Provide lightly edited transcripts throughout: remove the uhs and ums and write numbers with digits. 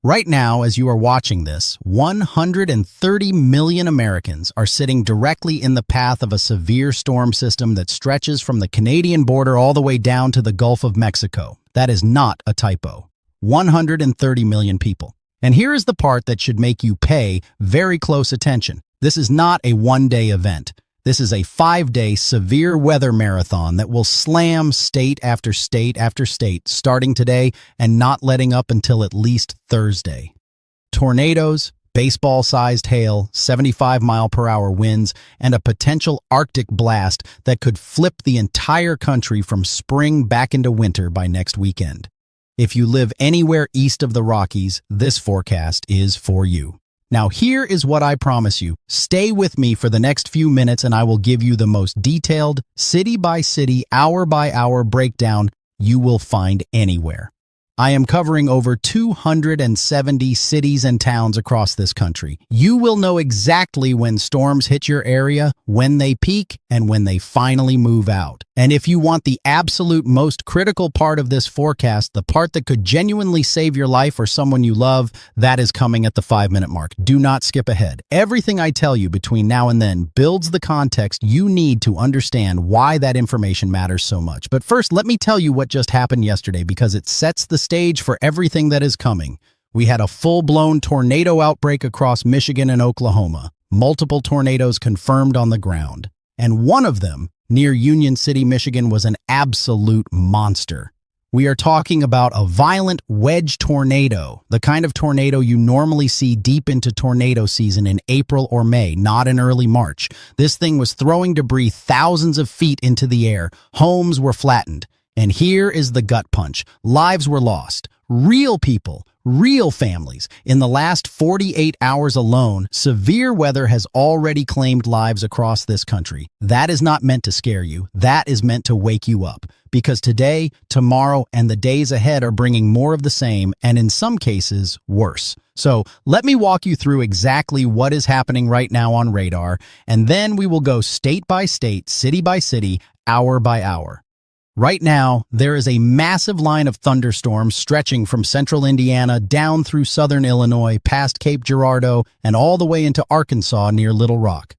Right now, as you are watching this, 130 million Americans are sitting directly in the path of a severe storm system that stretches from the Canadian border all the way down to the Gulf of Mexico. That is not a typo. 130 million people. And here is the part that should make you pay very close attention. This is not a one-day event. This is a 5-day severe weather marathon that will slam state after state after state, starting today and not letting up until at least Thursday. Tornadoes, baseball-sized hail, 75-mile-per-hour winds, and a potential Arctic blast that could flip the entire country from spring back into winter by next weekend. If you live anywhere east of the Rockies, this forecast is for you. Now here is what I promise you. Stay with me for the next few minutes and I will give you the most detailed, city-by-city, hour-by-hour breakdown you will find anywhere. I am covering over 270 cities and towns across this country. You will know exactly when storms hit your area, when they peak, and when they finally move out. And if you want the absolute most critical part of this forecast, the part that could genuinely save your life or someone you love, that is coming at the 5-minute mark. Do not skip ahead. Everything I tell you between now and then builds the context you need to understand why that information matters so much. But first, let me tell you what just happened yesterday because it sets the stage for everything that is coming. We had a full-blown tornado outbreak across Michigan and Oklahoma. Multiple tornadoes confirmed on the ground. And one of them, near Union City, Michigan, was an absolute monster. We are talking about a violent wedge tornado, the kind of tornado you normally see deep into tornado season in April or May, not in early March. This thing was throwing debris thousands of feet into the air. Homes were flattened. And here is the gut punch. Lives were lost. Real people, real families. In the last 48 hours alone, severe weather has already claimed lives across this country. That is not meant to scare you. That is meant to wake you up. Because today, tomorrow, and the days ahead are bringing more of the same, and in some cases, worse. So let me walk you through exactly what is happening right now on radar, and then we will go state by state, city by city, hour by hour. Right now, there is a massive line of thunderstorms stretching from central Indiana down through southern Illinois, past Cape Girardeau, and all the way into Arkansas near Little Rock.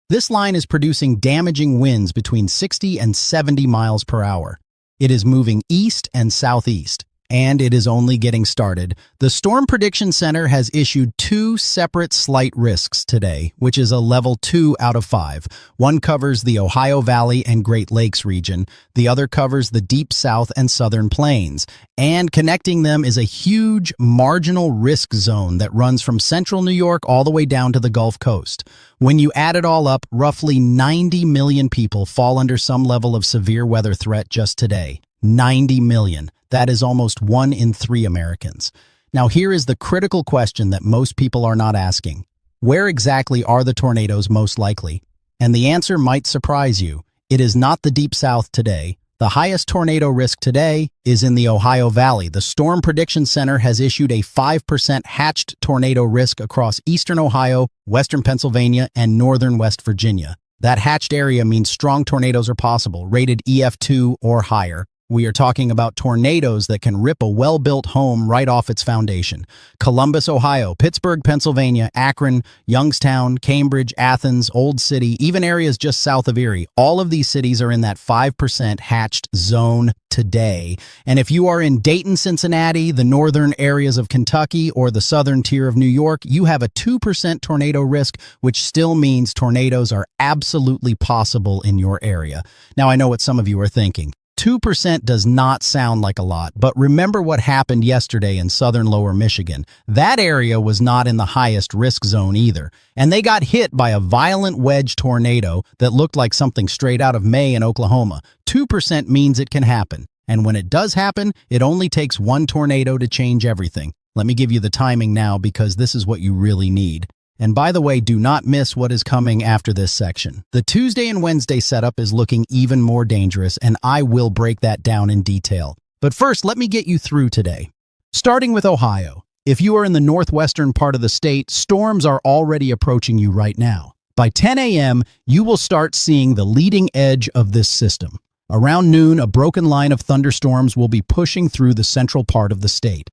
This line is producing damaging winds between 60 and 70 miles per hour. It is moving east and southeast, and it is only getting started. The Storm Prediction Center has issued 2 separate slight risks today, which is a level 2 out of 5. One covers the Ohio Valley and Great Lakes region. The other covers the Deep South and Southern Plains. And connecting them is a huge marginal risk zone that runs from central New York all the way down to the Gulf Coast. When you add it all up, roughly 90 million people fall under some level of severe weather threat just today. 90 million. That is almost 1 in 3 Americans. Now here is the critical question that most people are not asking. Where exactly are the tornadoes most likely? And the answer might surprise you. It is not the Deep South today. The highest tornado risk today is in the Ohio Valley. The Storm Prediction Center has issued a 5% hatched tornado risk across eastern Ohio, western Pennsylvania, and northern West Virginia. That hatched area means strong tornadoes are possible, rated EF2 or higher. We are talking about tornadoes that can rip a well-built home right off its foundation. Columbus, Ohio, Pittsburgh, Pennsylvania, Akron, Youngstown, Cambridge, Athens, Old City, even areas just south of Erie. All of these cities are in that 5% hatched zone today. And if you are in Dayton, Cincinnati, the northern areas of Kentucky, or the southern tier of New York, you have a 2% tornado risk, which still means tornadoes are absolutely possible in your area. Now, I know what some of you are thinking. 2% does not sound like a lot, but remember what happened yesterday in southern lower Michigan. That area was not in the highest risk zone either, and they got hit by a violent wedge tornado that looked like something straight out of May in Oklahoma. 2% means it can happen, and when it does happen, it only takes 1 tornado to change everything. Let me give you the timing now because this is what you really need. And by the way, do not miss what is coming after this section. The Tuesday and Wednesday setup is looking even more dangerous, and I will break that down in detail. But first, let me get you through today. Starting with Ohio. If you are in the northwestern part of the state, storms are already approaching you right now. By 10 a.m., you will start seeing the leading edge of this system. Around noon, a broken line of thunderstorms will be pushing through the central part of the state.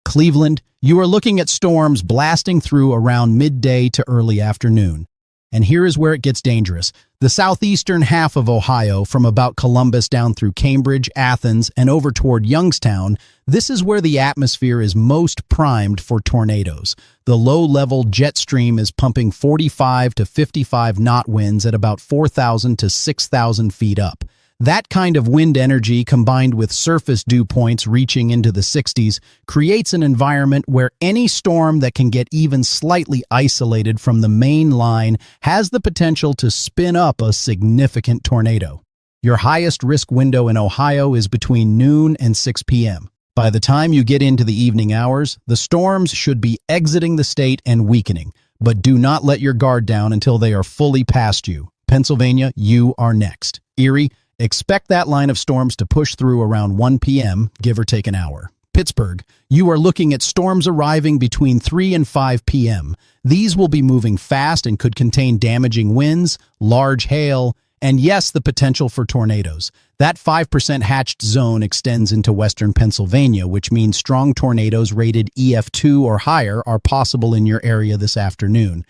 Cleveland, you are looking at storms blasting through around midday to early afternoon. And here is where it gets dangerous. The southeastern half of Ohio, from about Columbus down through Cambridge, Athens, and over toward Youngstown, this is where the atmosphere is most primed for tornadoes. The low-level jet stream is pumping 45 to 55 knot winds at about 4,000 to 6,000 feet up. That kind of wind energy, combined with surface dew points reaching into the 60s, creates an environment where any storm that can get even slightly isolated from the main line has the potential to spin up a significant tornado. Your highest risk window in Ohio is between noon and 6 p.m. By the time you get into the evening hours, the storms should be exiting the state and weakening, but do not let your guard down until they are fully past you. Pennsylvania, you are next. Erie, expect that line of storms to push through around 1 p.m., give or take an hour. Pittsburgh, you are looking at storms arriving between 3 and 5 p.m. These will be moving fast and could contain damaging winds, large hail, and yes, the potential for tornadoes. That 5% hatched zone extends into western Pennsylvania, which means strong tornadoes rated EF2 or higher are possible in your area this afternoon.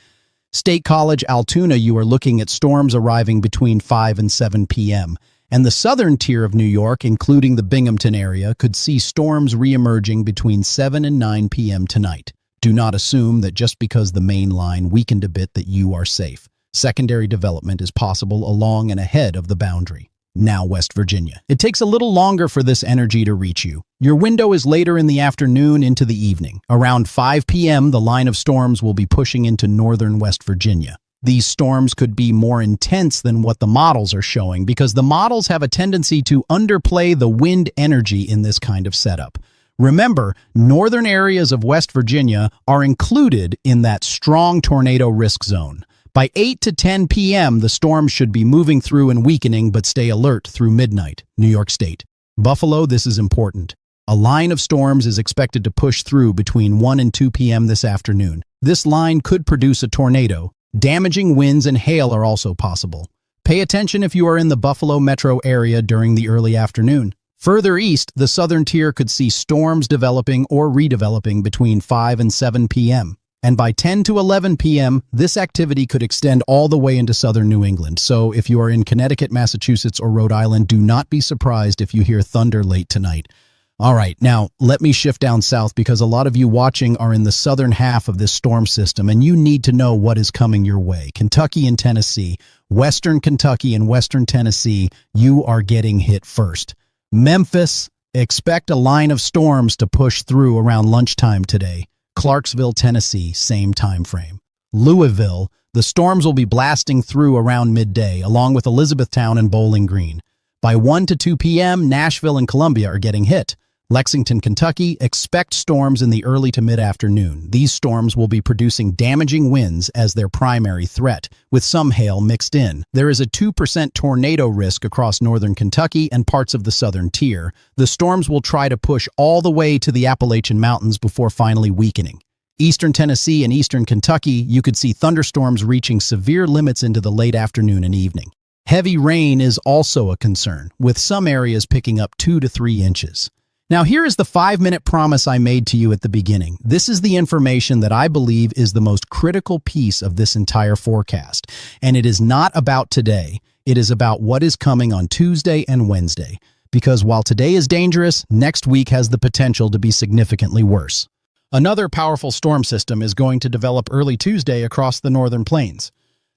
State College, Altoona, you are looking at storms arriving between 5 and 7 p.m. And the southern tier of New York, including the Binghamton area, could see storms re-emerging between 7 and 9 p.m. tonight. Do not assume that just because the main line weakened a bit that you are safe. Secondary development is possible along and ahead of the boundary. Now West Virginia. It takes a little longer for this energy to reach you. Your window is later in the afternoon into the evening. Around 5 p.m., the line of storms will be pushing into northern West Virginia. These storms could be more intense than what the models are showing because the models have a tendency to underplay the wind energy in this kind of setup. Remember, northern areas of West Virginia are included in that strong tornado risk zone. By 8 to 10 p.m., the storms should be moving through and weakening, but stay alert through midnight. New York State. Buffalo, this is important. A line of storms is expected to push through between 1 and 2 p.m. this afternoon. This line could produce a tornado. Damaging winds and hail are also possible. Pay attention if you are in the Buffalo metro area during the early afternoon. Further east, the southern tier could see storms developing or redeveloping between 5 and 7 p.m. And by 10 to 11 p.m., this activity could extend all the way into southern New England. So if you are in Connecticut, Massachusetts, or Rhode Island, do not be surprised if you hear thunder late tonight. All right, now let me shift down south because a lot of you watching are in the southern half of this storm system and you need to know what is coming your way. Kentucky and Tennessee, western Kentucky and western Tennessee, you are getting hit first. Memphis, expect a line of storms to push through around lunchtime today. Clarksville, Tennessee, same time frame. Louisville, the storms will be blasting through around midday along with Elizabethtown and Bowling Green. By 1 to 2 p.m., Nashville and Columbia are getting hit. Lexington, Kentucky, expect storms in the early to mid-afternoon. These storms will be producing damaging winds as their primary threat, with some hail mixed in. There is a 2% tornado risk across northern Kentucky and parts of the southern tier. The storms will try to push all the way to the Appalachian Mountains before finally weakening. Eastern Tennessee and eastern Kentucky, you could see thunderstorms reaching severe limits into the late afternoon and evening. Heavy rain is also a concern, with some areas picking up 2 to 3 inches. Now here is the 5-minute promise I made to you at the beginning. This is the information that I believe is the most critical piece of this entire forecast. And it is not about today. It is about what is coming on Tuesday and Wednesday. Because while today is dangerous, next week has the potential to be significantly worse. Another powerful storm system is going to develop early Tuesday across the northern plains.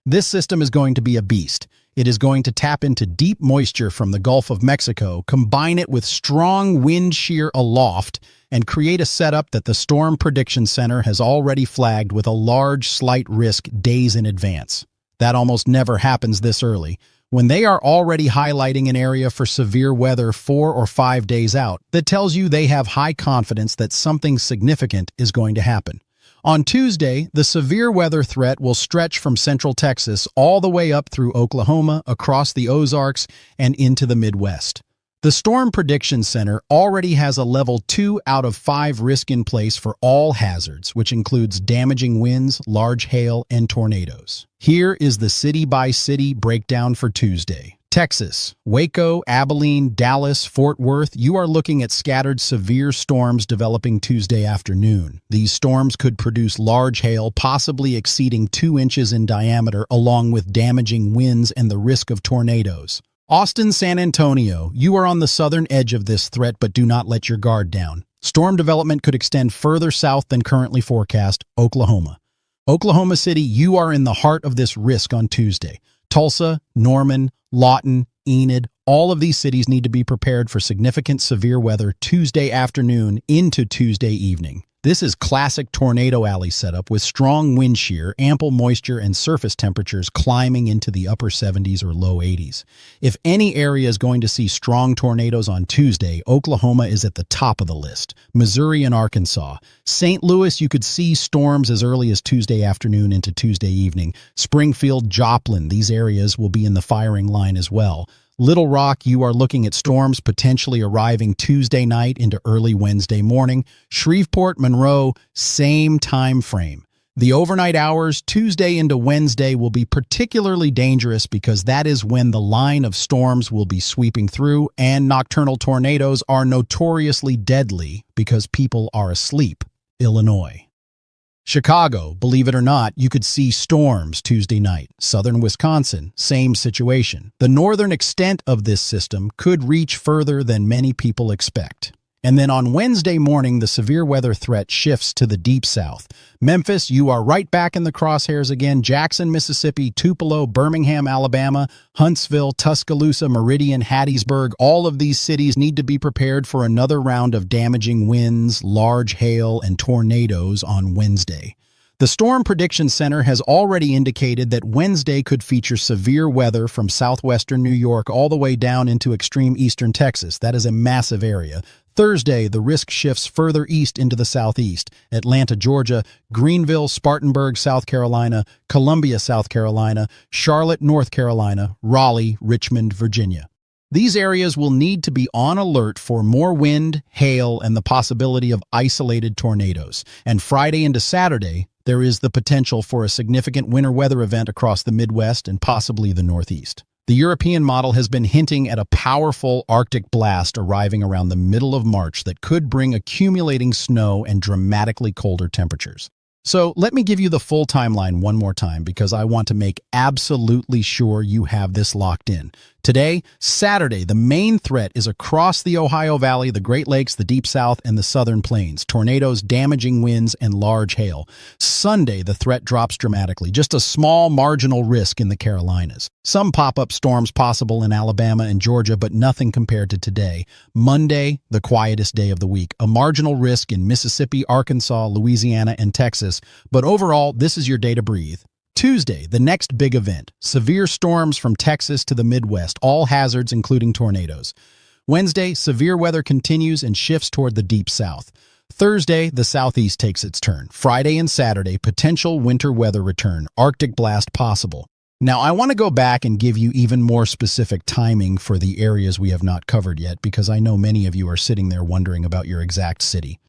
This system is going to be a beast. It is going to tap into deep moisture from the Gulf of Mexico, combine it with strong wind shear aloft, and create a setup that the Storm Prediction Center has already flagged with a large slight risk days in advance. That almost never happens this early. When they are already highlighting an area for severe weather 4 or 5 days out, that tells you they have high confidence that something significant is going to happen. On Tuesday, the severe weather threat will stretch from central Texas all the way up through Oklahoma, across the Ozarks, and into the Midwest. The Storm Prediction Center already has a level 2 out of 5 risk in place for all hazards, which includes damaging winds, large hail, and tornadoes. Here is the city-by-city breakdown for Tuesday. Texas, Waco, Abilene, Dallas, Fort Worth, you are looking at scattered severe storms developing Tuesday afternoon. These storms could produce large hail, possibly exceeding 2 inches in diameter, along with damaging winds and the risk of tornadoes. Austin, San Antonio, you are on the southern edge of this threat, but do not let your guard down. Storm development could extend further south than currently forecast. Oklahoma. Oklahoma City, you are in the heart of this risk on Tuesday. Tulsa, Norman, Lawton, Enid, all of these cities need to be prepared for significant severe weather Tuesday afternoon into Tuesday evening. This is classic tornado alley setup with strong wind shear, ample moisture, and surface temperatures climbing into the upper 70s or low 80s. If any area is going to see strong tornadoes on Tuesday, Oklahoma is at the top of the list. Missouri and Arkansas. St. Louis, you could see storms as early as Tuesday afternoon into Tuesday evening. Springfield, Joplin, these areas will be in the firing line as well. Little Rock, you are looking at storms potentially arriving Tuesday night into early Wednesday morning. Shreveport, Monroe, same time frame. The overnight hours, Tuesday into Wednesday, will be particularly dangerous because that is when the line of storms will be sweeping through, and nocturnal tornadoes are notoriously deadly because people are asleep. Illinois. Chicago, believe it or not, you could see storms Tuesday night. Southern Wisconsin, same situation. The northern extent of this system could reach further than many people expect. And then on Wednesday morning, the severe weather threat shifts to the deep south. Memphis, you are right back in the crosshairs again. Jackson, Mississippi, Tupelo, Birmingham, Alabama, Huntsville, Tuscaloosa, Meridian, Hattiesburg, all of these cities need to be prepared for another round of damaging winds, large hail, and tornadoes on Wednesday. The Storm Prediction Center has already indicated that Wednesday could feature severe weather from southwestern New York all the way down into extreme eastern Texas. That is a massive area. Thursday, the risk shifts further east into the southeast. Atlanta, Georgia, Greenville, Spartanburg, South Carolina, Columbia, South Carolina, Charlotte, North Carolina, Raleigh, Richmond, Virginia. These areas will need to be on alert for more wind, hail, and the possibility of isolated tornadoes. And Friday into Saturday, there is the potential for a significant winter weather event across the Midwest and possibly the Northeast. The European model has been hinting at a powerful Arctic blast arriving around the middle of March that could bring accumulating snow and dramatically colder temperatures. So let me give you the full timeline one more time because I want to make absolutely sure you have this locked in. Today, Saturday, the main threat is across the Ohio Valley, the Great Lakes, the Deep South, and the Southern Plains. Tornadoes, damaging winds, and large hail. Sunday, the threat drops dramatically. Just a small marginal risk in the Carolinas. Some pop-up storms possible in Alabama and Georgia, but nothing compared to today. Monday, the quietest day of the week. A marginal risk in Mississippi, Arkansas, Louisiana, and Texas. But overall, this is your day to breathe. Tuesday, the next big event. Severe storms from Texas to the Midwest, all hazards including tornadoes. Wednesday, severe weather continues and shifts toward the deep south. Thursday, the southeast takes its turn. Friday and Saturday, potential winter weather return, Arctic blast possible. Now, I want to go back and give you even more specific timing for the areas we have not covered yet because I know many of you are sitting there wondering about your exact city.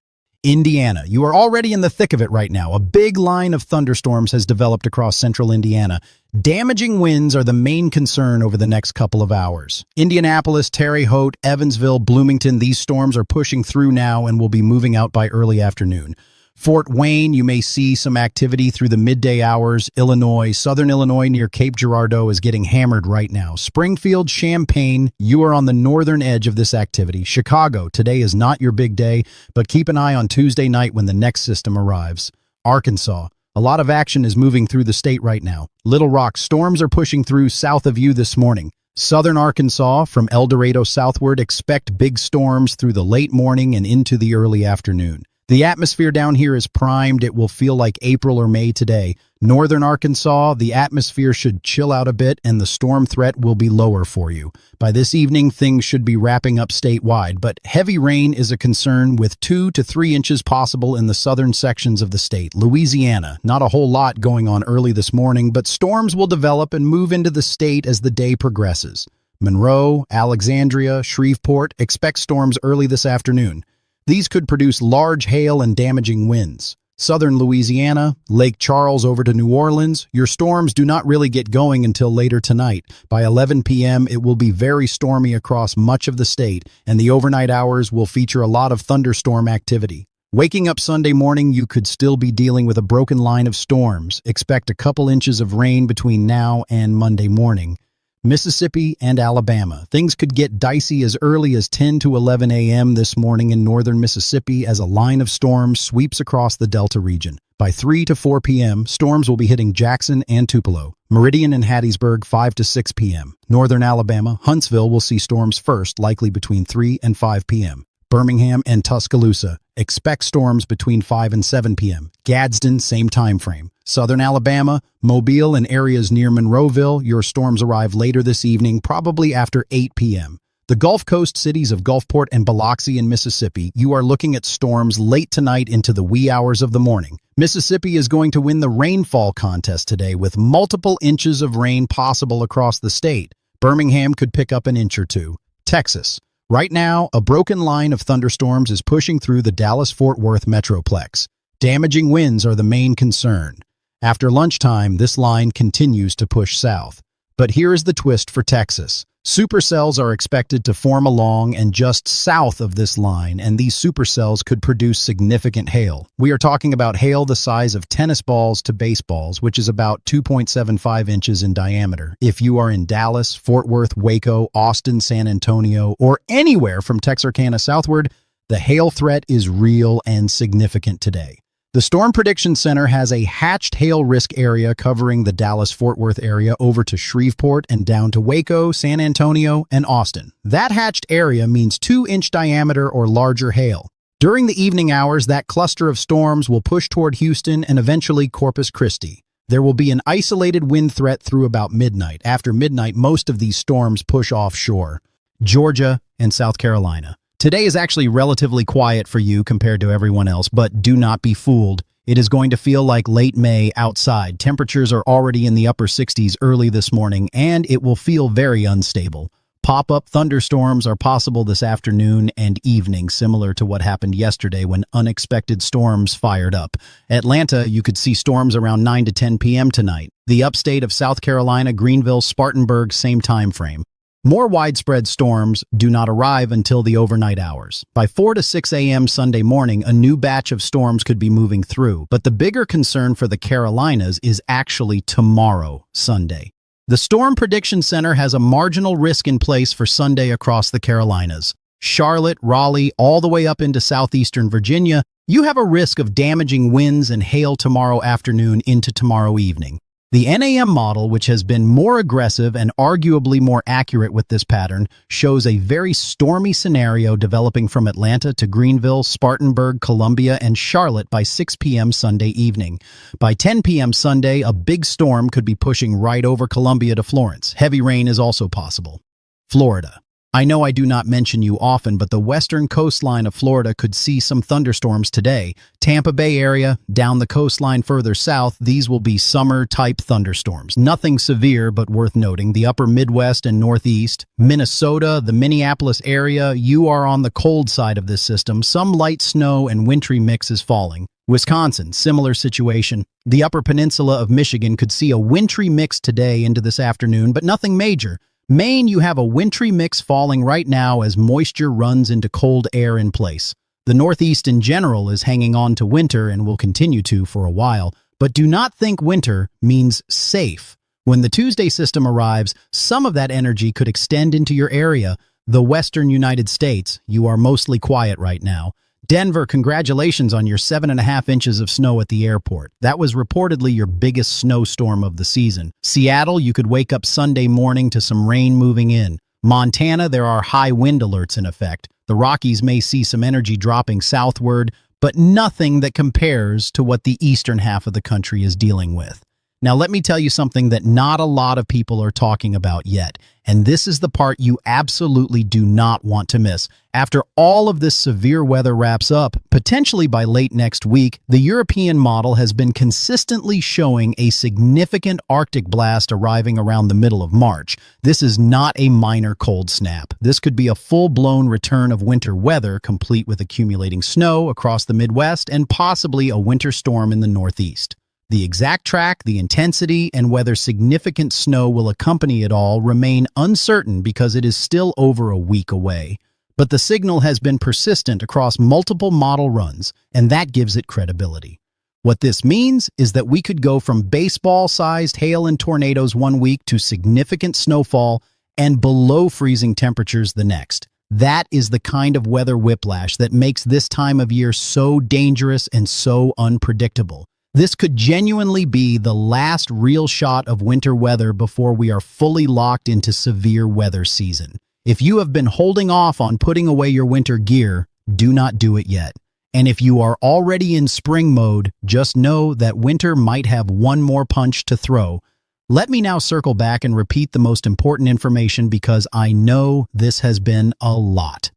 Indiana. You are already in the thick of it right now. A big line of thunderstorms has developed across central Indiana. Damaging winds are the main concern over the next couple of hours. Indianapolis, Terre Haute, Evansville, Bloomington, these storms are pushing through now and will be moving out by early afternoon. Fort Wayne, you may see some activity through the midday hours. Illinois, southern Illinois near Cape Girardeau is getting hammered right now. Springfield, Champaign, you are on the northern edge of this activity. Chicago, today is not your big day, but keep an eye on Tuesday night when the next system arrives. Arkansas, a lot of action is moving through the state right now. Little Rock, storms are pushing through south of you this morning. Southern Arkansas, from El Dorado southward, expect big storms through the late morning and into the early afternoon. The atmosphere down here is primed. It will feel like April or May today. Northern Arkansas, the atmosphere should chill out a bit and the storm threat will be lower for you. By this evening, things should be wrapping up statewide, but heavy rain is a concern with 2 to 3 inches possible in the southern sections of the state. Louisiana, not a whole lot going on early this morning, but storms will develop and move into the state as the day progresses. Monroe, Alexandria, Shreveport, expect storms early this afternoon. These could produce large hail and damaging winds. Southern Louisiana, Lake Charles over to New Orleans, your storms do not really get going until later tonight. By 11 p.m., it will be very stormy across much of the state, and the overnight hours will feature a lot of thunderstorm activity. Waking up Sunday morning, you could still be dealing with a broken line of storms. Expect a couple inches of rain between now and Monday morning. Mississippi and Alabama. Things could get dicey as early as 10 to 11 a.m. this morning in northern Mississippi as a line of storms sweeps across the Delta region. By 3 to 4 p.m., storms will be hitting Jackson and Tupelo. Meridian and Hattiesburg 5 to 6 p.m. Northern Alabama, Huntsville will see storms first, likely between 3 and 5 p.m. Birmingham and Tuscaloosa. Expect storms between 5 and 7 p.m. Gadsden, same time frame. Southern Alabama, Mobile, and areas near Monroeville, your storms arrive later this evening, probably after 8 p.m. The Gulf Coast cities of Gulfport and Biloxi in Mississippi, you are looking at storms late tonight into the wee hours of the morning. Mississippi is going to win the rainfall contest today with multiple inches of rain possible across the state. Birmingham could pick up an inch or two. Texas. Right now, a broken line of thunderstorms is pushing through the Dallas-Fort Worth metroplex. Damaging winds are the main concern. After lunchtime, this line continues to push south. But here is the twist for Texas. Supercells are expected to form along and just south of this line, and these supercells could produce significant hail. We are talking about hail the size of tennis balls to baseballs, which is about 2.75 inches in diameter. If you are in Dallas, Fort Worth, Waco, Austin, San Antonio, or anywhere from Texarkana southward, the hail threat is real and significant today. The Storm Prediction Center has a hatched hail risk area covering the Dallas-Fort Worth area over to Shreveport and down to Waco, San Antonio, and Austin. That hatched area means 2-inch diameter or larger hail. During the evening hours, that cluster of storms will push toward Houston and eventually Corpus Christi. There will be an isolated wind threat through about midnight. After midnight, most of these storms push offshore. Georgia and South Carolina. Today is actually relatively quiet for you compared to everyone else, but do not be fooled. It is going to feel like late May outside. Temperatures are already in the upper 60s early this morning, and it will feel very unstable. Pop-up thunderstorms are possible this afternoon and evening, similar to what happened yesterday when unexpected storms fired up. Atlanta, you could see storms around 9 to 10 p.m. tonight. The upstate of South Carolina, Greenville, Spartanburg, same time frame. More widespread storms do not arrive until the overnight hours. By 4 to 6 a.m. Sunday morning, a new batch of storms could be moving through. But the bigger concern for the Carolinas is actually tomorrow, Sunday. The Storm Prediction Center has a marginal risk in place for Sunday across the Carolinas. Charlotte, Raleigh, all the way up into southeastern Virginia, you have a risk of damaging winds and hail tomorrow afternoon into tomorrow evening. The NAM model, which has been more aggressive and arguably more accurate with this pattern, shows a very stormy scenario developing from Atlanta to Greenville, Spartanburg, Columbia, and Charlotte by 6 p.m. Sunday evening. By 10 p.m. Sunday, a big storm could be pushing right over Columbia to Florence. Heavy rain is also possible. Florida. I know I do not mention you often, but the western coastline of Florida could see some thunderstorms today. Tampa Bay area, down the coastline further south, these will be summer-type thunderstorms. Nothing severe, but worth noting. The upper Midwest and Northeast, Minnesota, the Minneapolis area, you are on the cold side of this system. Some light snow and wintry mix is falling. Wisconsin, similar situation. The upper peninsula of Michigan could see a wintry mix today into this afternoon, but nothing major. Maine, you have a wintry mix falling right now as moisture runs into cold air in place. The Northeast in general is hanging on to winter and will continue to for a while, but do not think winter means safe. When the Tuesday system arrives, some of that energy could extend into your area. The western United States, you are mostly quiet right now. Denver, congratulations on your 7.5 inches of snow at the airport. That was reportedly your biggest snowstorm of the season. Seattle, you could wake up Sunday morning to some rain moving in. Montana, there are high wind alerts in effect. The Rockies may see some energy dropping southward, but nothing that compares to what the eastern half of the country is dealing with. Now, let me tell you something that not a lot of people are talking about yet, and this is the part you absolutely do not want to miss. After all of this severe weather wraps up, potentially by late next week, the European model has been consistently showing a significant Arctic blast arriving around the middle of March. This is not a minor cold snap. This could be a full-blown return of winter weather, complete with accumulating snow across the Midwest and possibly a winter storm in the Northeast. The exact track, the intensity, and whether significant snow will accompany it all remain uncertain because it is still over a week away. But the signal has been persistent across multiple model runs, and that gives it credibility. What this means is that we could go from baseball-sized hail and tornadoes one week to significant snowfall and below freezing temperatures the next. That is the kind of weather whiplash that makes this time of year so dangerous and so unpredictable. This could genuinely be the last real shot of winter weather before we are fully locked into severe weather season. If you have been holding off on putting away your winter gear, do not do it yet. And if you are already in spring mode, just know that winter might have one more punch to throw. Let me now circle back and repeat the most important information because I know this has been a lot.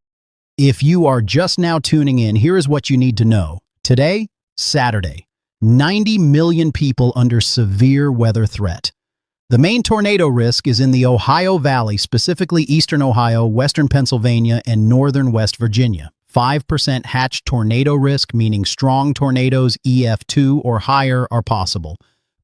If you are just now tuning in, here is what you need to know. Today, Saturday. 90 million people under severe weather threat. The main tornado risk is in the Ohio Valley, specifically eastern Ohio, western Pennsylvania, and northern West Virginia. 5% hatch tornado risk, meaning strong tornadoes EF2 or higher are possible.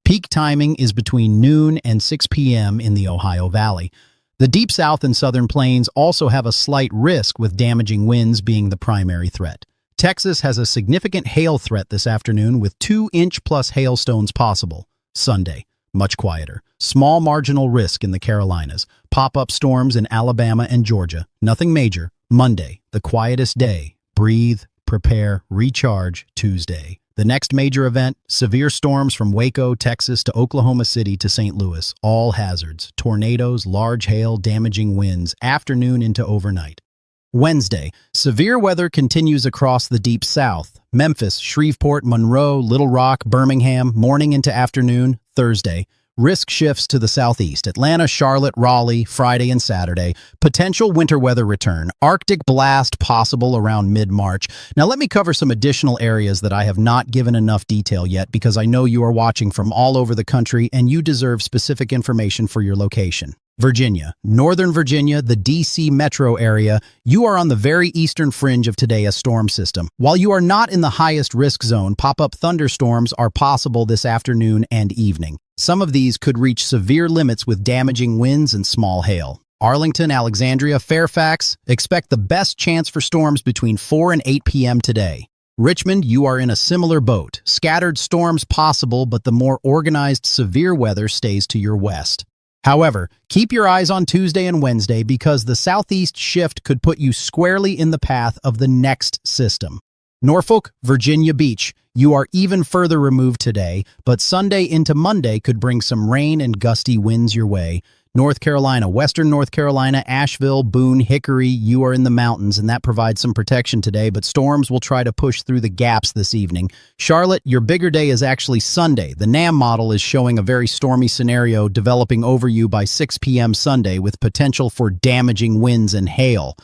Peak timing is between noon and 6 p.m. in the Ohio Valley. The Deep South and Southern Plains also have a slight risk, with damaging winds being the primary threat. Texas has a significant hail threat this afternoon with 2-inch-plus hailstones possible. Sunday, much quieter. Small marginal risk in the Carolinas. Pop-up storms in Alabama and Georgia. Nothing major. Monday, the quietest day. Breathe, prepare, recharge. Tuesday. The next major event, severe storms from Waco, Texas to Oklahoma City to St. Louis. All hazards. Tornadoes, large hail, damaging winds. Afternoon into overnight. Wednesday, severe weather continues across the Deep South. Memphis, Shreveport, Monroe, Little Rock, Birmingham, morning into afternoon. Thursday, risk shifts to the southeast. Atlanta, Charlotte, Raleigh, Friday and Saturday. Potential winter weather return. Arctic blast possible around mid-March. Now let me cover some additional areas that I have not given enough detail yet because I know you are watching from all over the country and you deserve specific information for your location. Virginia, Northern Virginia, the D.C. metro area, you are on the very eastern fringe of today's storm system. While you are not in the highest risk zone, pop-up thunderstorms are possible this afternoon and evening. Some of these could reach severe limits with damaging winds and small hail. Arlington, Alexandria, Fairfax, expect the best chance for storms between 4 and 8 p.m. today. Richmond, you are in a similar boat. Scattered storms possible, but the more organized severe weather stays to your west. However, keep your eyes on Tuesday and Wednesday because the southeast shift could put you squarely in the path of the next system. Norfolk, Virginia Beach, you are even further removed today, but Sunday into Monday could bring some rain and gusty winds your way. North Carolina, Western North Carolina, Asheville, Boone, Hickory, you are in the mountains, and that provides some protection today, but storms will try to push through the gaps this evening. Charlotte, your bigger day is actually Sunday. The NAM model is showing a very stormy scenario developing over you by 6 p.m. Sunday with potential for damaging winds and hail.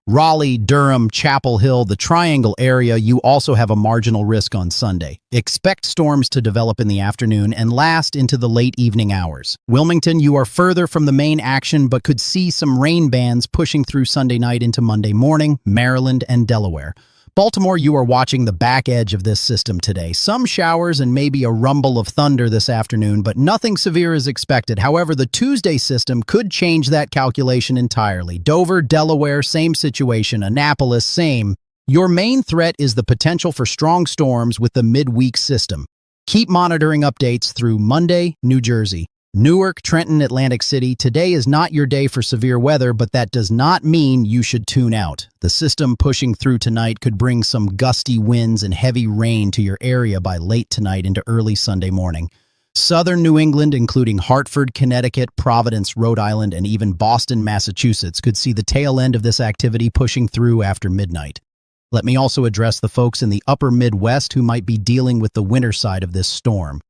Raleigh, Durham, Chapel Hill, the Triangle area, you also have a marginal risk on Sunday. Expect storms to develop in the afternoon and last into the late evening hours. Wilmington, you are further from the main action but could see some rain bands pushing through Sunday night into Monday morning. Maryland and Delaware. Baltimore, you are watching the back edge of this system today. Some showers and maybe a rumble of thunder this afternoon, but nothing severe is expected. However, the Tuesday system could change that calculation entirely. Dover, Delaware, same situation. Annapolis, same. Your main threat is the potential for strong storms with the midweek system. Keep monitoring updates through Monday, New Jersey. Newark, Trenton, Atlantic City, today is not your day for severe weather, but that does not mean you should tune out. The system pushing through tonight could bring some gusty winds and heavy rain to your area by late tonight into early Sunday morning. Southern New England, including Hartford, Connecticut, Providence, Rhode Island, and even Boston, Massachusetts, could see the tail end of this activity pushing through after midnight. Let me also address the folks in the upper Midwest who might be dealing with the winter side of this storm.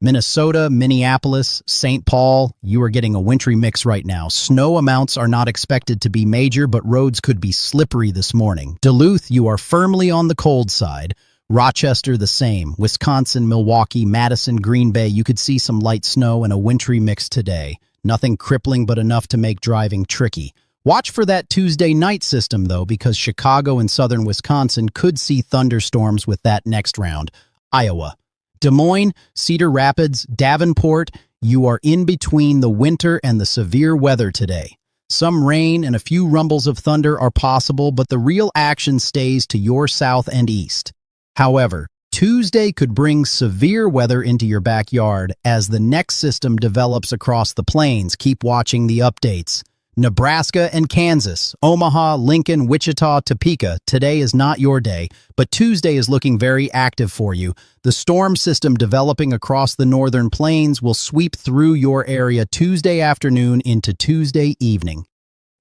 Minnesota, Minneapolis, St. Paul, you are getting a wintry mix right now. Snow amounts are not expected to be major, but roads could be slippery this morning. Duluth, you are firmly on the cold side. Rochester, the same. Wisconsin, Milwaukee, Madison, Green Bay, you could see some light snow and a wintry mix today. Nothing crippling, but enough to make driving tricky. Watch for that Tuesday night system, though, because Chicago and southern Wisconsin could see thunderstorms with that next round. Iowa. Des Moines, Cedar Rapids, Davenport, you are in between the winter and the severe weather today. Some rain and a few rumbles of thunder are possible, but the real action stays to your south and east. However, Tuesday could bring severe weather into your backyard as the next system develops across the plains. Keep watching the updates. Nebraska and Kansas, Omaha, Lincoln, Wichita, Topeka. Today is not your day, but Tuesday is looking very active for you. The storm system developing across the northern plains will sweep through your area Tuesday afternoon into Tuesday evening.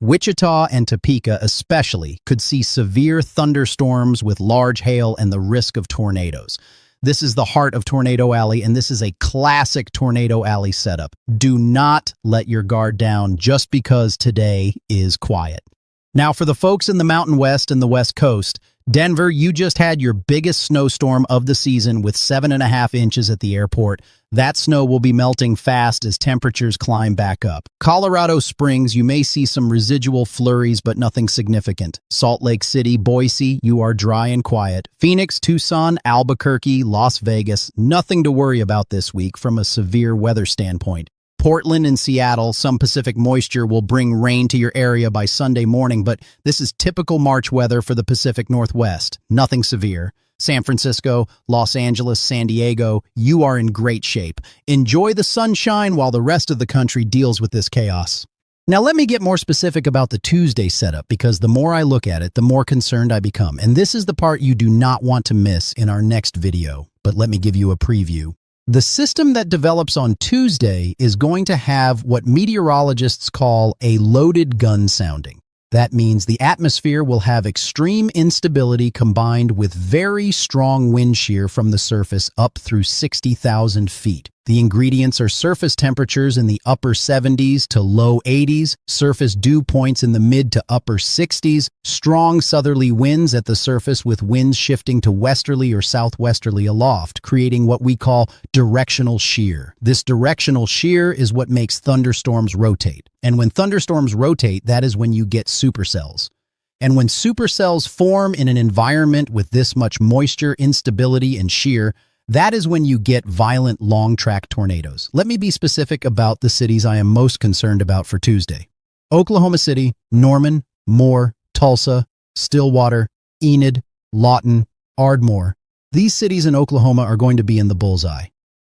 Wichita and Topeka especially could see severe thunderstorms with large hail and the risk of tornadoes. This is the heart of Tornado Alley, and this is a classic Tornado Alley setup. Do not let your guard down just because today is quiet. Now, for the folks in the Mountain West and the West Coast, Denver, you just had your biggest snowstorm of the season with 7.5 inches at the airport. That snow will be melting fast as temperatures climb back up. Colorado Springs, you may see some residual flurries, but nothing significant. Salt Lake City, Boise, you are dry and quiet. Phoenix, Tucson, Albuquerque, Las Vegas, nothing to worry about this week from a severe weather standpoint. Portland and Seattle, some Pacific moisture will bring rain to your area by Sunday morning, but this is typical March weather for the Pacific Northwest. Nothing severe. San Francisco, Los Angeles, San Diego, you are in great shape. Enjoy the sunshine while the rest of the country deals with this chaos. Now let me get more specific about the Tuesday setup, because the more I look at it, the more concerned I become. And this is the part you do not want to miss in our next video, but let me give you a preview. The system that develops on Tuesday is going to have what meteorologists call a loaded gun sounding. That means the atmosphere will have extreme instability combined with very strong wind shear from the surface up through 60,000 feet. The ingredients are surface temperatures in the upper 70s to low 80s, surface dew points in the mid to upper 60s, strong southerly winds at the surface with winds shifting to westerly or southwesterly aloft, creating what we call directional shear. This directional shear is what makes thunderstorms rotate. And when thunderstorms rotate, that is when you get supercells. And when supercells form in an environment with this much moisture, instability, and shear, that is when you get violent long-track tornadoes. Let me be specific about the cities I am most concerned about for Tuesday. Oklahoma City, Norman, Moore, Tulsa, Stillwater, Enid, Lawton, Ardmore. These cities in Oklahoma are going to be in the bullseye.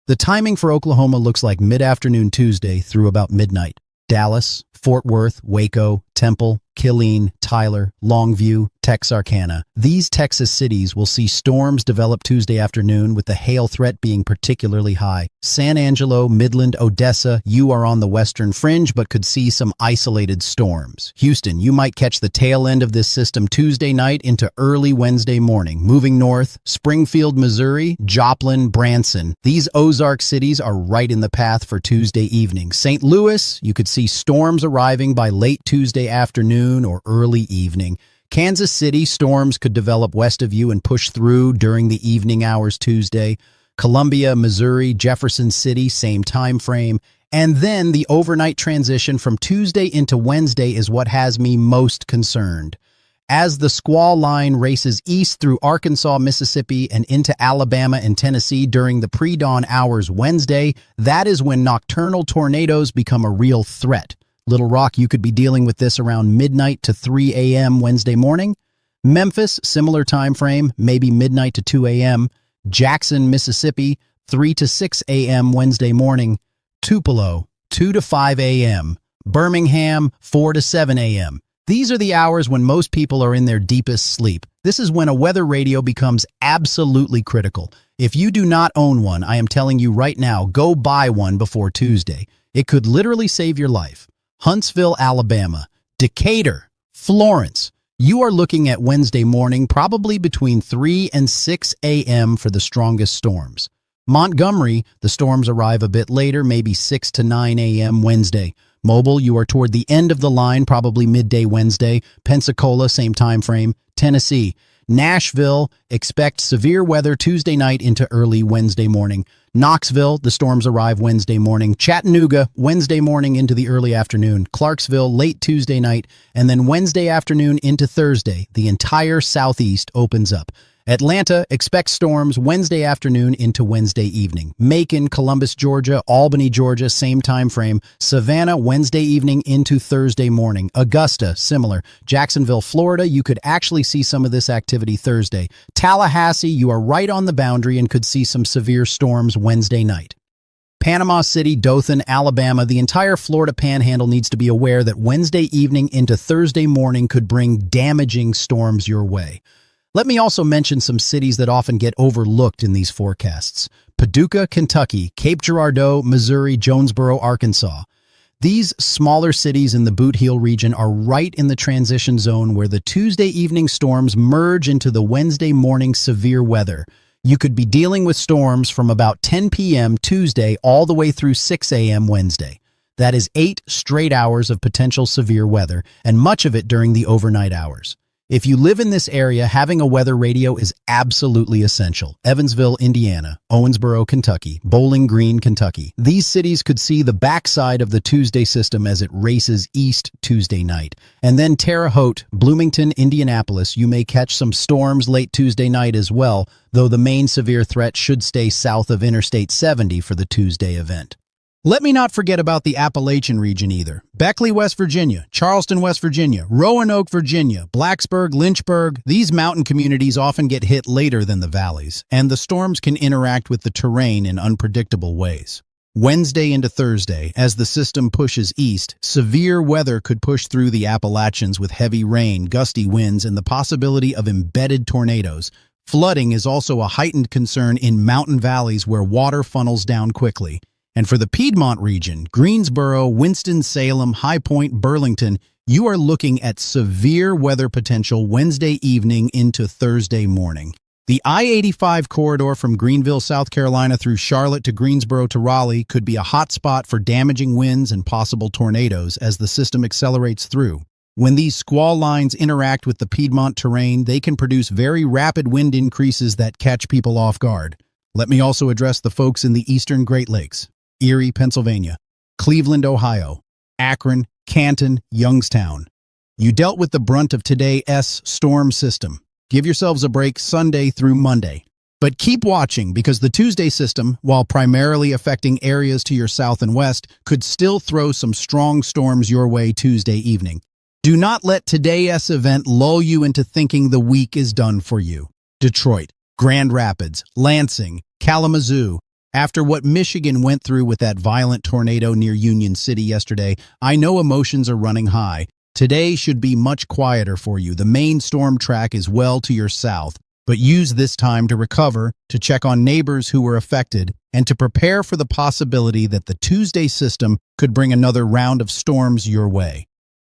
The timing for Oklahoma looks like mid-afternoon Tuesday through about midnight. Dallas, Fort Worth, Waco, Temple, Killeen, Tyler, Longview, Texarkana. These Texas cities will see storms develop Tuesday afternoon, with the hail threat being particularly high. San Angelo, Midland, Odessa, you are on the western fringe but could see some isolated storms. Houston, you might catch the tail end of this system Tuesday night into early Wednesday morning. Moving north, Springfield, Missouri, Joplin, Branson. These Ozark cities are right in the path for Tuesday evening. St. Louis, you could see storms arriving by late Tuesday afternoon or early evening. Kansas City, storms could develop west of you and push through during the evening hours Tuesday. Columbia, Missouri, Jefferson City, same time frame. And then the overnight transition from Tuesday into Wednesday is what has me most concerned. As the squall line races east through Arkansas, Mississippi, and into Alabama and Tennessee during the pre-dawn hours Wednesday, that is when nocturnal tornadoes become a real threat. Little Rock, you could be dealing with this around midnight to 3 a.m. Wednesday morning. Memphis, similar time frame, maybe midnight to 2 a.m. Jackson, Mississippi, 3 to 6 a.m. Wednesday morning. Tupelo, 2 to 5 a.m. Birmingham, 4 to 7 a.m. These are the hours when most people are in their deepest sleep. This is when a weather radio becomes absolutely critical. If you do not own one, I am telling you right now, go buy one before Tuesday. It could literally save your life. Huntsville, Alabama, Decatur, Florence. You are looking at Wednesday morning, probably between 3 and 6 a.m. for the strongest storms. Montgomery, the storms arrive a bit later, maybe 6 to 9 a.m. Wednesday. Mobile, you are toward the end of the line, probably midday Wednesday. Pensacola, same time frame. Tennessee. Nashville, expect severe weather Tuesday night into early Wednesday morning. Knoxville, the storms arrive Wednesday morning. Chattanooga, Wednesday morning into the early afternoon. Clarksville, late Tuesday night. And then Wednesday afternoon into Thursday, the entire southeast opens up. Atlanta, expect storms Wednesday afternoon into Wednesday evening. Macon, Columbus, Georgia, Albany, Georgia, same time frame. Savannah, Wednesday evening into Thursday morning. Augusta, similar. Jacksonville, Florida, you could actually see some of this activity Thursday. Tallahassee, you are right on the boundary and could see some severe storms Wednesday night. Panama City, Dothan, Alabama, the entire Florida Panhandle needs to be aware that Wednesday evening into Thursday morning could bring damaging storms your way. Let me also mention some cities that often get overlooked in these forecasts. Paducah, Kentucky, Cape Girardeau, Missouri, Jonesboro, Arkansas. These smaller cities in the Boot Heel region are right in the transition zone where the Tuesday evening storms merge into the Wednesday morning severe weather. You could be dealing with storms from about 10 p.m. Tuesday all the way through 6 a.m. Wednesday. That is 8 straight hours of potential severe weather, and much of it during the overnight hours. If you live in this area, having a weather radio is absolutely essential. Evansville, Indiana, Owensboro, Kentucky, Bowling Green, Kentucky. These cities could see the backside of the Tuesday system as it races east Tuesday night. And then Terre Haute, Bloomington, Indianapolis, you may catch some storms late Tuesday night as well, though the main severe threat should stay south of Interstate 70 for the Tuesday event. Let me not forget about the Appalachian region either. Beckley, West Virginia, Charleston, West Virginia, Roanoke, Virginia, Blacksburg, Lynchburg. These mountain communities often get hit later than the valleys, and the storms can interact with the terrain in unpredictable ways. Wednesday into Thursday, as the system pushes east, severe weather could push through the Appalachians with heavy rain, gusty winds, and the possibility of embedded tornadoes. Flooding is also a heightened concern in mountain valleys where water funnels down quickly. And for the Piedmont region, Greensboro, Winston-Salem, High Point, Burlington, you are looking at severe weather potential Wednesday evening into Thursday morning. The I-85 corridor from Greenville, South Carolina through Charlotte to Greensboro to Raleigh could be a hot spot for damaging winds and possible tornadoes as the system accelerates through. When these squall lines interact with the Piedmont terrain, they can produce very rapid wind increases that catch people off guard. Let me also address the folks in the eastern Great Lakes. Erie, Pennsylvania, Cleveland, Ohio, Akron, Canton, Youngstown. You dealt with the brunt of today's storm system. Give yourselves a break Sunday through Monday. But keep watching because the Tuesday system, while primarily affecting areas to your south and west, could still throw some strong storms your way Tuesday evening. Do not let today's event lull you into thinking the week is done for you. Detroit, Grand Rapids, Lansing, Kalamazoo. After what Michigan went through with that violent tornado near Union City yesterday, I know emotions are running high. Today should be much quieter for you. The main storm track is well to your south, but use this time to recover, to check on neighbors who were affected, and to prepare for the possibility that the Tuesday system could bring another round of storms your way.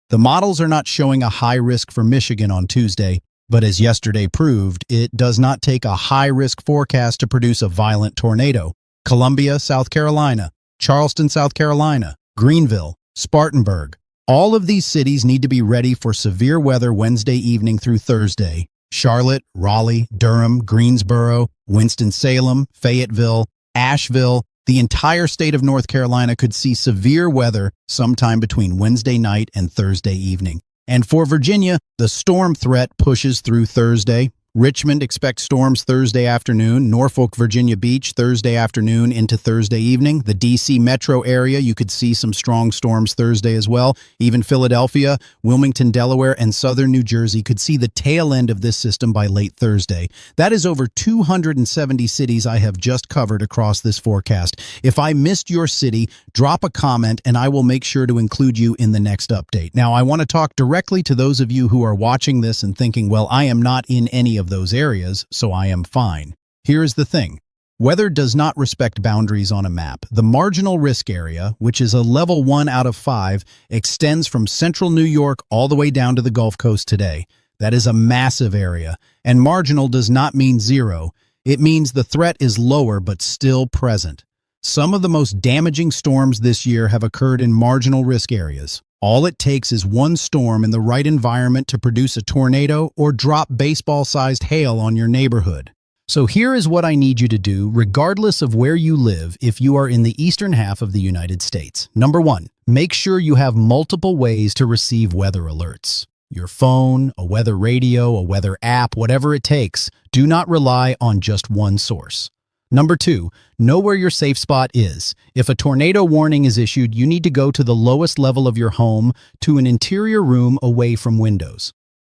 The models are not showing a high risk for Michigan on Tuesday, but as yesterday proved, it does not take a high-risk forecast to produce a violent tornado. Columbia, South Carolina, Charleston, South Carolina, Greenville, Spartanburg. All of these cities need to be ready for severe weather Wednesday evening through Thursday. Charlotte, Raleigh, Durham, Greensboro, Winston-Salem, Fayetteville, Asheville. The entire state of North Carolina could see severe weather sometime between Wednesday night and Thursday evening. And for Virginia, the storm threat pushes through Thursday. Richmond expects storms Thursday afternoon. Norfolk, Virginia Beach, Thursday afternoon into Thursday evening. The D.C. metro area, you could see some strong storms Thursday as well. Even Philadelphia, Wilmington, Delaware, and southern New Jersey could see the tail end of this system by late Thursday. That is over 270 cities I have just covered across this forecast. If I missed your city, drop a comment and I will make sure to include you in the next update. Now, I want to talk directly to those of you who are watching this and thinking, well, I am not in any of those areas, so I am fine. Here is the thing. Weather does not respect boundaries on a map. The marginal risk area, which is a level 1 out of 5, extends from central New York all the way down to the Gulf Coast today. That is a massive area, and marginal does not mean zero. It means the threat is lower but still present. Some of the most damaging storms this year have occurred in marginal risk areas. All it takes is one storm in the right environment to produce a tornado or drop baseball-sized hail on your neighborhood. So here is what I need you to do, regardless of where you live, if you are in the eastern half of the United States. Number 1, make sure you have multiple ways to receive weather alerts. Your phone, a weather radio, a weather app, whatever it takes. Do not rely on just one source. Number 2, know where your safe spot is. If a tornado warning is issued, you need to go to the lowest level of your home, to an interior room away from windows.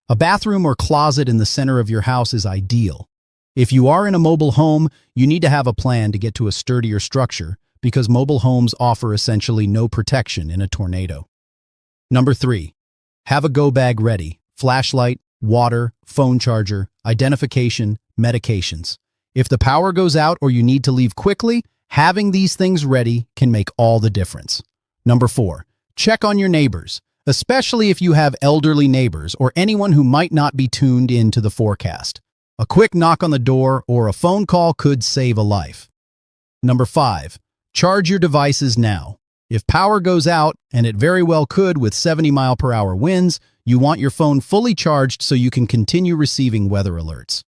A bathroom or closet in the center of your house is ideal. If you are in a mobile home, you need to have a plan to get to a sturdier structure, because mobile homes offer essentially no protection in a tornado. Number 3, have a go bag ready. Flashlight, water, phone charger, identification, medications. If the power goes out or you need to leave quickly, having these things ready can make all the difference. Number 4, check on your neighbors, especially if you have elderly neighbors or anyone who might not be tuned into the forecast. A quick knock on the door or a phone call could save a life. Number 5, charge your devices now. If power goes out, and it very well could with 70-mile-per-hour winds, you want your phone fully charged so you can continue receiving weather alerts.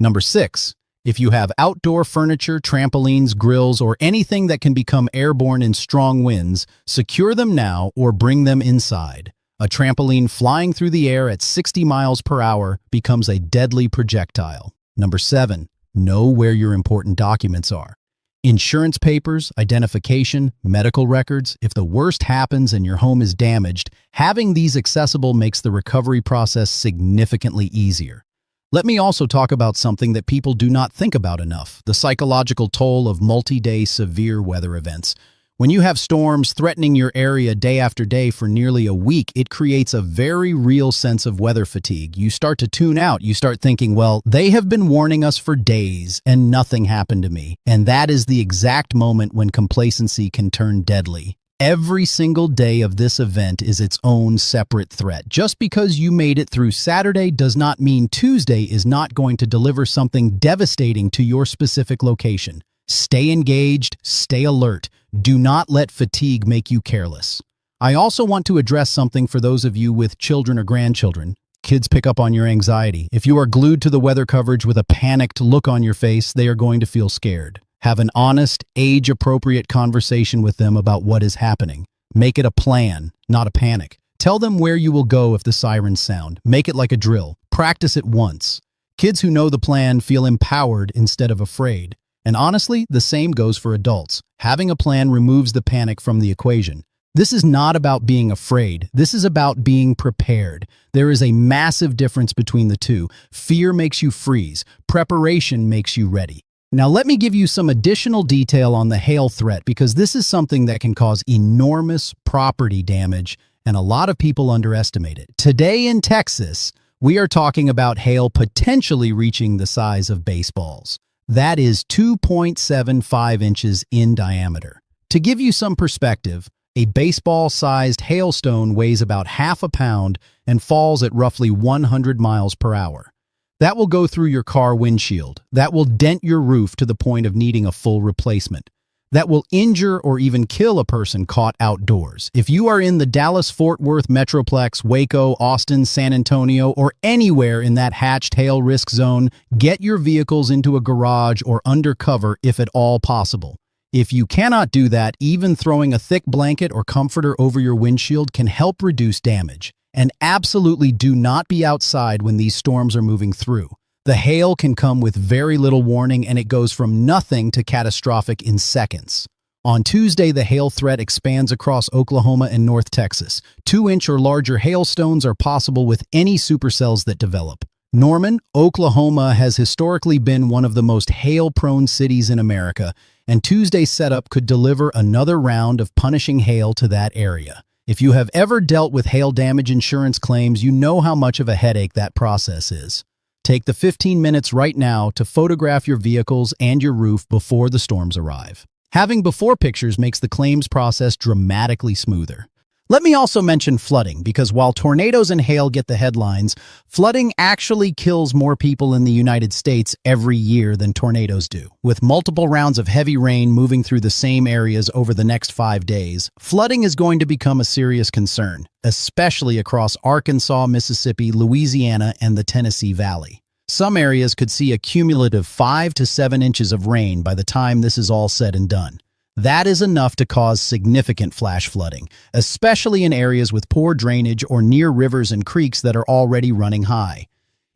Number 6, if you have outdoor furniture, trampolines, grills, or anything that can become airborne in strong winds, secure them now or bring them inside. A trampoline flying through the air at 60 miles per hour becomes a deadly projectile. Number 7, know where your important documents are. Insurance papers, identification, medical records. If the worst happens and your home is damaged, having these accessible makes the recovery process significantly easier. Let me also talk about something that people do not think about enough, the psychological toll of multi-day severe weather events. When you have storms threatening your area day after day for nearly a week, it creates a very real sense of weather fatigue. You start to tune out. You start thinking, well, they have been warning us for days and nothing happened to me. And that is the exact moment when complacency can turn deadly. Every single day of this event is its own separate threat. Just because you made it through Saturday does not mean Tuesday is not going to deliver something devastating to your specific location. Stay engaged, stay alert. Do not let fatigue make you careless. I also want to address something for those of you with children or grandchildren. Kids pick up on your anxiety. If you are glued to the weather coverage with a panicked look on your face, they are going to feel scared. Have an honest, age-appropriate conversation with them about what is happening. Make it a plan, not a panic. Tell them where you will go if the sirens sound. Make it like a drill. Practice it once. Kids who know the plan feel empowered instead of afraid. And honestly, the same goes for adults. Having a plan removes the panic from the equation. This is not about being afraid. This is about being prepared. There is a massive difference between the two. Fear makes you freeze. Preparation makes you ready. Now let me give you some additional detail on the hail threat, because this is something that can cause enormous property damage and a lot of people underestimate it. Today in Texas, we are talking about hail potentially reaching the size of baseballs. That is 2.75 inches in diameter. To give you some perspective, a baseball-sized hailstone weighs about half a pound and falls at roughly 100 miles per hour. That will go through your car windshield. That will dent your roof to the point of needing a full replacement. That will injure or even kill a person caught outdoors. If you are in the Dallas-Fort Worth Metroplex, Waco, Austin, San Antonio, or anywhere in that hatched hail risk zone, get your vehicles into a garage or under cover if at all possible. If you cannot do that, even throwing a thick blanket or comforter over your windshield can help reduce damage. And absolutely do not be outside when these storms are moving through. The hail can come with very little warning, and it goes from nothing to catastrophic in seconds. On Tuesday, the hail threat expands across Oklahoma and North Texas. 2-inch or larger hailstones are possible with any supercells that develop. Norman, Oklahoma has historically been one of the most hail-prone cities in America, and Tuesday's setup could deliver another round of punishing hail to that area. If you have ever dealt with hail damage insurance claims, you know how much of a headache that process is. Take the 15 minutes right now to photograph your vehicles and your roof before the storms arrive. Having before pictures makes the claims process dramatically smoother. Let me also mention flooding, because while tornadoes and hail get the headlines, flooding actually kills more people in the United States every year than tornadoes do. With multiple rounds of heavy rain moving through the same areas over the next 5 days, flooding is going to become a serious concern, especially across Arkansas, Mississippi, Louisiana, and the Tennessee Valley. Some areas could see a cumulative 5 to 7 inches of rain by the time this is all said and done. That is enough to cause significant flash flooding, especially in areas with poor drainage or near rivers and creeks that are already running high.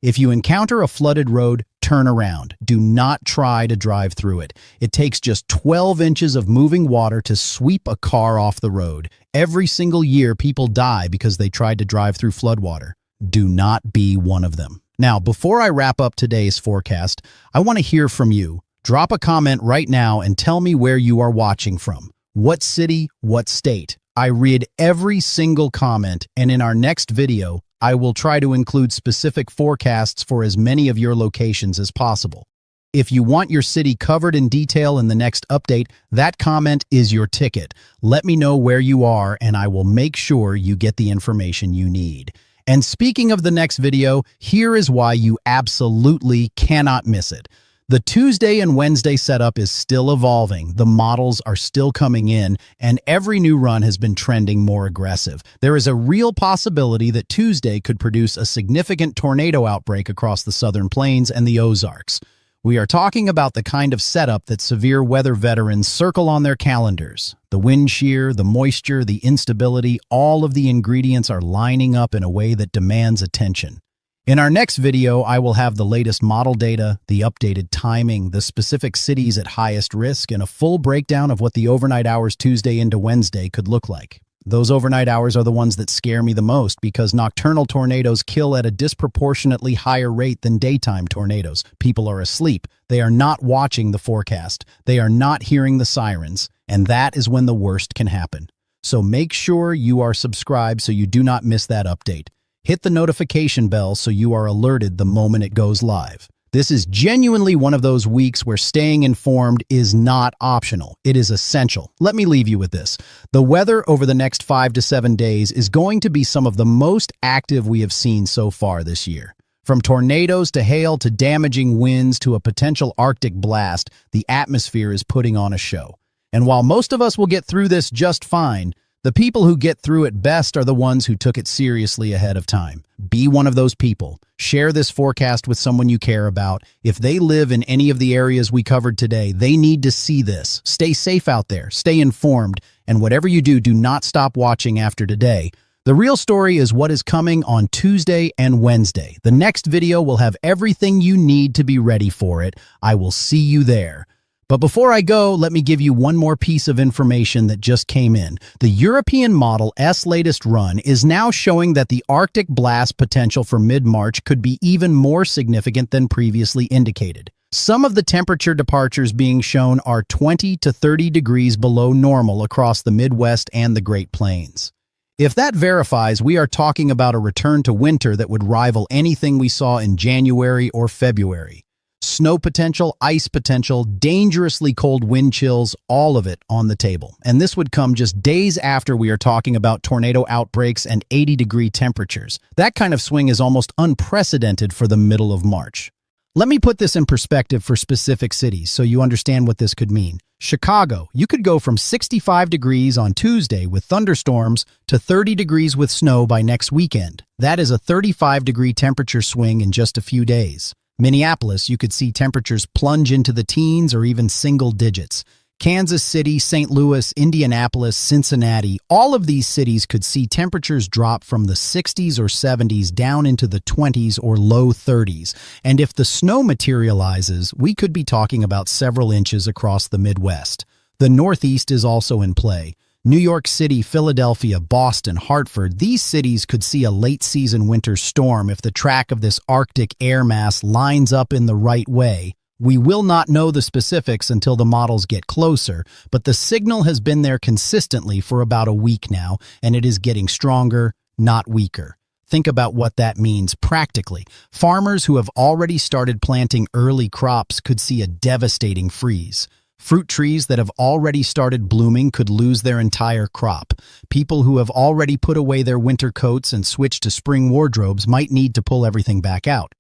If you encounter a flooded road, turn around. Do not try to drive through it. It takes just 12 inches of moving water to sweep a car off the road. Every single year, people die because they tried to drive through floodwater. Do not be one of them. Now, before I wrap up today's forecast, I want to hear from you. Drop a comment right now and tell me where you are watching from. What city, what state? I read every single comment, and in our next video, I will try to include specific forecasts for as many of your locations as possible. If you want your city covered in detail in the next update, that comment is your ticket. Let me know where you are, and I will make sure you get the information you need. And speaking of the next video, here is why you absolutely cannot miss it. The Tuesday and Wednesday setup is still evolving, the models are still coming in, and every new run has been trending more aggressive. There is a real possibility that Tuesday could produce a significant tornado outbreak across the Southern Plains and the Ozarks. We are talking about the kind of setup that severe weather veterans circle on their calendars. The wind shear, the moisture, the instability, all of the ingredients are lining up in a way that demands attention. In our next video, I will have the latest model data, the updated timing, the specific cities at highest risk, and a full breakdown of what the overnight hours Tuesday into Wednesday could look like. Those overnight hours are the ones that scare me the most because nocturnal tornadoes kill at a disproportionately higher rate than daytime tornadoes. People are asleep. They are not watching the forecast. They are not hearing the sirens, and that is when the worst can happen. So make sure you are subscribed so you do not miss that update. Hit the notification bell so you are alerted the moment it goes live. This is genuinely one of those weeks where staying informed is not optional. It is essential. Let me leave you with this. The weather over the next 5 to 7 days is going to be some of the most active we have seen so far this year. From tornadoes to hail to damaging winds to a potential Arctic blast, the atmosphere is putting on a show. And while most of us will get through this just fine, the people who get through it best are the ones who took it seriously ahead of time. Be one of those people. Share this forecast with someone you care about. If they live in any of the areas we covered today, they need to see this. Stay safe out there. Stay informed. And whatever you do, do not stop watching after today. The real story is what is coming on Tuesday and Wednesday. The next video will have everything you need to be ready for it. I will see you there. But before I go, let me give you one more piece of information that just came in. The European Model S latest run is now showing that the Arctic blast potential for mid-March could be even more significant than previously indicated. Some of the temperature departures being shown are 20 to 30 degrees below normal across the Midwest and the Great Plains. If that verifies, we are talking about a return to winter that would rival anything we saw in January or February. Snow potential, ice potential, dangerously cold wind chills, all of it on the table. And this would come just days after we are talking about tornado outbreaks and 80-degree temperatures. That kind of swing is almost unprecedented for the middle of March. Let me put this in perspective for specific cities so you understand what this could mean. Chicago, you could go from 65 degrees on Tuesday with thunderstorms to 30 degrees with snow by next weekend. That is a 35-degree temperature swing in just a few days. Minneapolis, you could see temperatures plunge into the teens or even single digits. Kansas City, St. Louis, Indianapolis, Cincinnati, all of these cities could see temperatures drop from the 60s or 70s down into the 20s or low 30s. And if the snow materializes, we could be talking about several inches across the Midwest. The Northeast is also in play. New York City, Philadelphia, Boston, Hartford, these cities could see a late-season winter storm if the track of this Arctic air mass lines up in the right way. We will not know the specifics until the models get closer, but the signal has been there consistently for about a week now, and it is getting stronger, not weaker. Think about what that means practically. Farmers who have already started planting early crops could see a devastating freeze. Fruit trees that have already started blooming could lose their entire crop. People who have already put away their winter coats and switched to spring wardrobes might need to pull everything back out.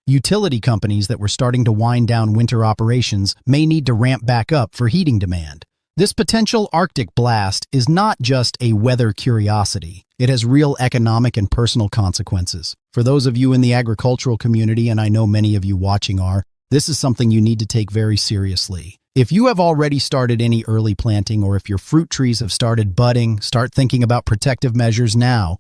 Utility companies that were starting to wind down winter operations may need to ramp back up for heating demand. This potential Arctic blast is not just a weather curiosity. It has real economic and personal consequences. For those of you in the agricultural community, and I know many of you watching are, this is something you need to take very seriously. If you have already started any early planting, or if your fruit trees have started budding, start thinking about protective measures now.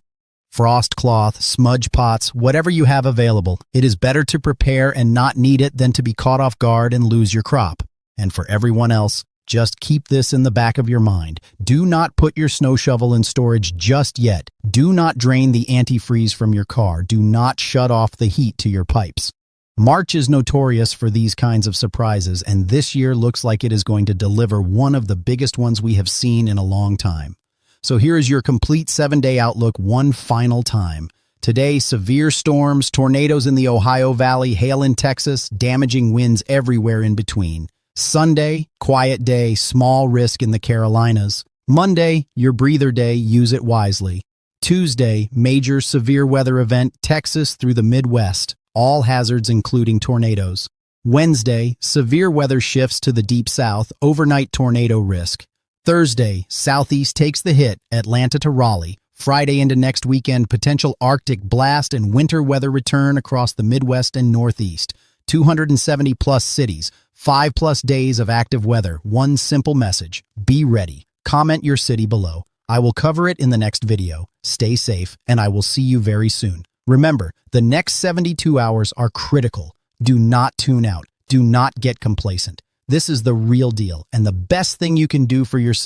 Frost cloth, smudge pots, whatever you have available. It is better to prepare and not need it than to be caught off guard and lose your crop. And for everyone else, just keep this in the back of your mind. Do not put your snow shovel in storage just yet. Do not drain the antifreeze from your car. Do not shut off the heat to your pipes. March is notorious for these kinds of surprises, and this year looks like it is going to deliver one of the biggest ones we have seen in a long time. So here is your complete 7-day outlook one final time. Today, severe storms, tornadoes in the Ohio Valley, hail in Texas, damaging winds everywhere in between. Sunday, quiet day, small risk in the Carolinas. Monday, your breather day, use it wisely. Tuesday, major severe weather event, Texas through the Midwest. All hazards including tornadoes. Wednesday, severe weather shifts to the deep south, overnight tornado risk. Thursday, southeast takes the hit, Atlanta to Raleigh. Friday into next weekend, potential Arctic blast and winter weather return across the Midwest and Northeast. 270-plus cities, 5-plus days of active weather. One simple message: be ready. Comment your city below. I will cover it in the next video. Stay safe, and I will see you very soon. Remember, the next 72 hours are critical. Do not tune out. Do not get complacent. This is the real deal, and the best thing you can do for yourself